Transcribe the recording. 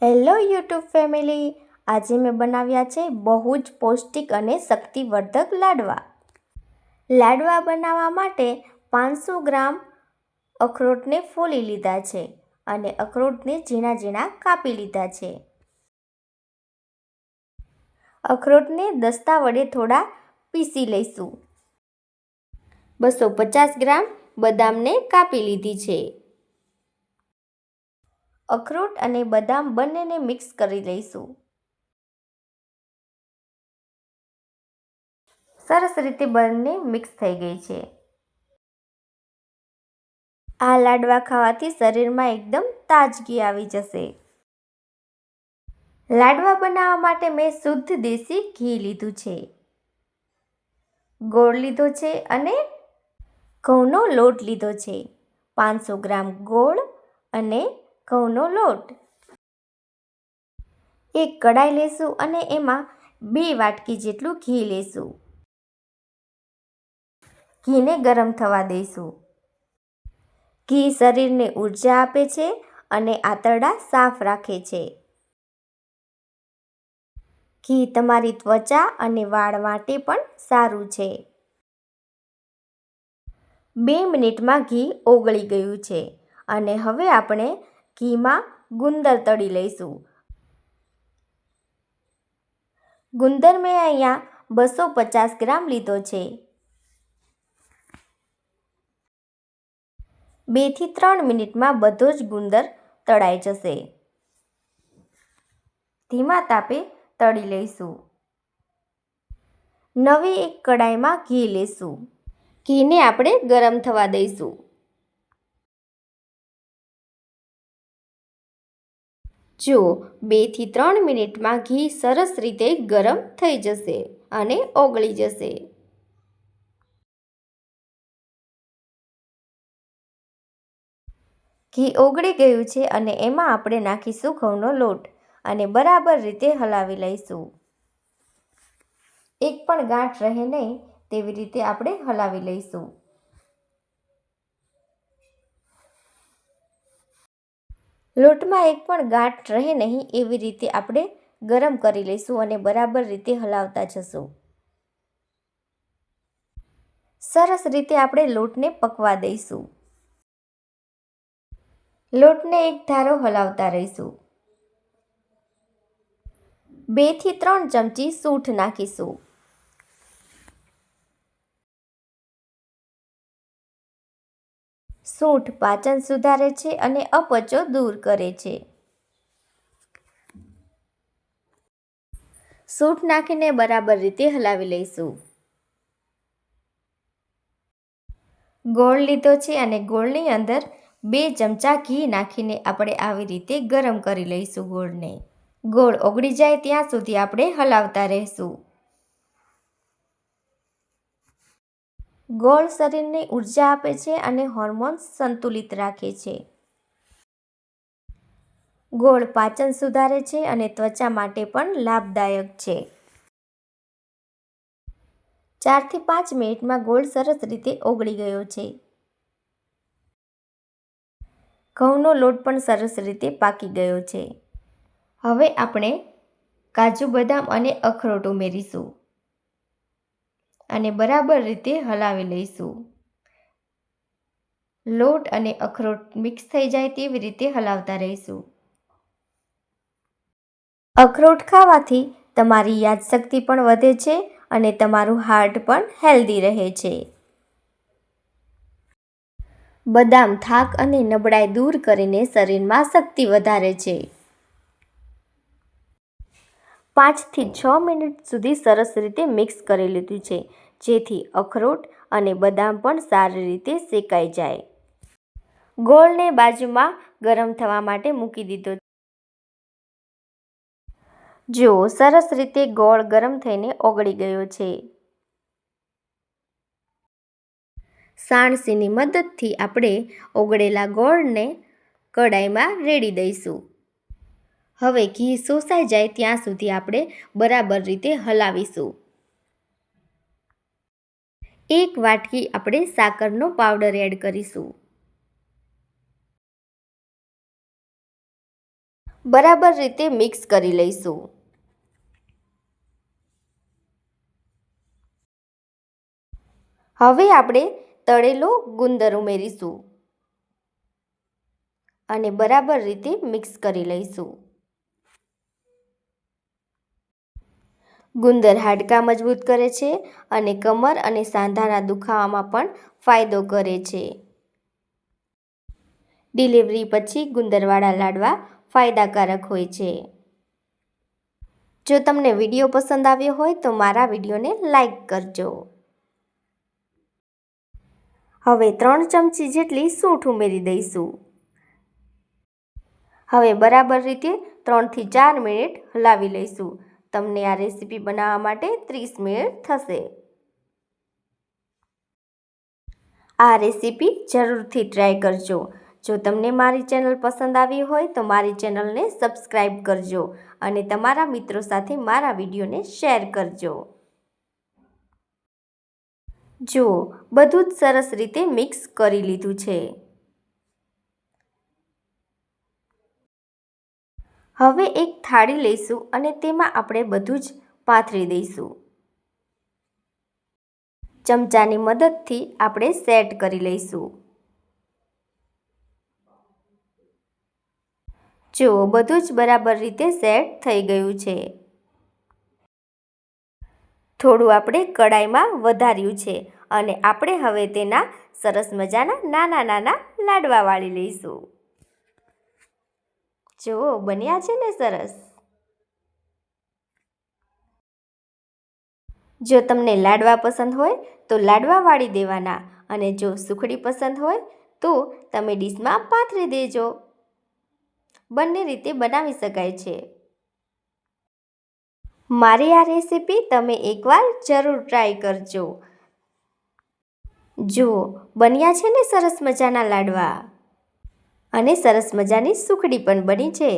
Hello YouTube family, આજે મેં બનાવ્યા છે બહુ જ પૌષ્ટિક અને શક્તિવર્ધક લાડવા. લાડવા બનાવવા માટે 500 ગ્રામ અખરોટને ફોલી લીધા છે અને અખરોટને ઝીણા ઝીણા કાપી લીધા છે. અખરોટને દસ્તા વડે થોડા પીસી લઈશું. 250 ગ્રામ બદામને કાપી લીધી છે. અખરોટ અને બદામ બંનેને મિક્સ કરી લઈશું. સરસ રીતે બંને મિક્સ થઈ ગઈ છે. આ લાડવા ખાવાથી શરીરમાં એકદમ તાજગી આવી જશે. લાડવા બનાવવા માટે મેં શુદ્ધ દેશી ઘી લીધું છે, ગોળ લીધો છે અને ઘઉંનો લોટ લીધો છે. 500 ગ્રામ ગોળ અને ઘઉંનો લોટ. એક કડાઈ લેશું અને એમાં 2 વાટકી જેટલું ઘી લેશું. ઘીને ગરમ થવા દઈશું. ઘી શરીરને ઊર્જા આપે છે અને આંતરડા સાફ રાખે છે. ઘી તમારી ત્વચા અને વાળ માટે પણ સારું છે. 2 મિનિટમાં ઘી ઓગળી ગયું છે અને હવે આપણે ઘીમાં ગુંદર તળી લઈશું. ગુંદર મેં અહીંયા 250 ગ્રામ લીધો છે. 2 થી 3 મિનિટમાં બધો જ ગુંદર તળાઈ જશે. ધીમા તાપે તળી લઈશું. નવી એક કડાઈમાં ઘી લેશું. ઘીને આપણે ગરમ થવા દઈશું. જો 2 થી 3 મિનિટમાં ઘી સરસ રીતે ગરમ થઈ જશે અને ઓગળી જશે. ઘી ઓગળી ગયું છે અને એમાં આપણે નાખીશું ઘઉંનો લોટ અને બરાબર રીતે હલાવી લઈશું. એક પણ ગાંઠ રહે નહીં તેવી રીતે આપણે હલાવી લઈશું. લોટમાં એક પણ ગાંઠ રહે નહીં એવી રીતે આપણે ગરમ કરી લઈશું અને બરાબર રીતે હલાવતા જશું. સરસ રીતે આપણે લોટને પકવા દઈશું. લોટને એક ધારો હલાવતા રહીશું. 2 થી 3 ચમચી સૂંઠ નાખીશું. સૂંઠ પાચન સુધારે છે અને અપચો દૂર કરે છે. સૂંઠ નાખીને બરાબર રીતે હલાવી લઈશું. ગોળ લીધો છે અને ગોળની અંદર 2 ચમચા ઘી નાખીને આપણે આવી રીતે ગરમ કરી લઈશું ગોળને. ગોળ ઓગળી જાય ત્યાં સુધી આપણે હલાવતા રહેશું. ગોળ શરીરને ઊર્જા આપે છે અને હોર્મોન્સ સંતુલિત રાખે છે. ગોળ પાચન સુધારે છે અને ત્વચા માટે પણ લાભદાયક છે. 4 થી 5 મિનિટમાં ગોળ સરસ રીતે ઓગળી ગયો છે. ઘઉંનો લોટ પણ સરસ રીતે પાકી ગયો છે. હવે આપણે કાજુ બદામ અને અખરોટ ઉમેરીશું અને બરાબર રીતે હલાવી લઈશું. લોટ અને અખરોટ મિક્સ થઈ જાય તેવી રીતે હલાવતા રહીશું. અખરોટ ખાવાથી તમારી યાદશક્તિ પણ વધે છે અને તમારું હાર્ટ પણ હેલ્ધી રહે છે. બદામ થાક અને નબળાઈ દૂર કરીને શરીરમાં શક્તિ વધારે છે. 5 થી 6 મિનિટ સુધી સરસ રીતે મિક્સ કરી લીધું છે, જેથી અખરોટ અને બદામ પણ સારી રીતે શેકાઈ જાય. ગોળને બાજુમાં ગરમ થવા માટે મૂકી દીધો. જો સરસ રીતે ગોળ ગરમ થઈને ઓગળી ગયો છે. સાણસીની મદદથી આપણે ઓગળેલા ગોળને કડાઈમાં રેડી દઈશું. હવે ઘી શોષાઈ જાય ત્યાં સુધી આપણે બરાબર રીતે હલાવીશું. 1 વાટકી આપણે સાકરનો પાવડર એડ કરીશું. બરાબર રીતે મિક્સ કરી લઈશું. હવે આપણે તળેલો ગુંદર ઉમેરીશું અને બરાબર રીતે મિક્સ કરી લઈશું. ગુંદર હાડકાં મજબૂત કરે છે અને કમર અને સાંધાના દુખાવામાં પણ ફાયદો કરે છે. ડિલિવરી પછી ગુંદરવાળા લાડવા ફાયદાકારક હોય છે. જો તમને વિડીયો પસંદ આવ્યો હોય તો મારા વિડીયોને લાઈક કરજો. હવે 3 ચમચી જેટલી સૂંઠ ઉમેરી દઈશું. હવે બરાબર રીતે 3 થી 4 મિનિટ હલાવી લઈશું. તમને આ રેસીપી બનાવવા માટે 30 મિનિટ થશે. આ રેસીપી જરૂરથી ટ્રાય કરજો. જો તમને મારી ચેનલ પસંદ આવી હોય તો મારી ચેનલને સબસ્ક્રાઈબ કરજો અને તમારા મિત્રો સાથે મારા વિડીયોને શેર કરજો. જુઓ, બધું જ સરસ રીતે મિક્સ કરી લીધું છે. હવે એક થાળી લઈશું અને તેમાં આપણે બધું જ પાથરી દઈશું. ચમચાની મદદથી આપણે સેટ કરી લઈશું. જુઓ, બધું જ બરાબર રીતે સેટ થઈ ગયું છે. થોડું આપણે કડાઈમાં વધાર્યું છે અને આપણે હવે તેના સરસ મજાના નાના નાના લાડવા વાળી લઈશું. જુઓ, બન્યા છે ને સરસ. જો તમને લાડવા પસંદ હોય તો લાડવા વાળી દેવાના અને જો સુખડી પસંદ હોય તો તમે ડીશમાં પાથરી દેજો. બંને રીતે બનાવી શકાય છે. મારી આ રેસીપી તમે એકવાર જરૂર ટ્રાય કરજો. જુઓ, બન્યા છે ને સરસ મજાના લાડવા અને સરસ મજાની સુખડી પણ બની છે.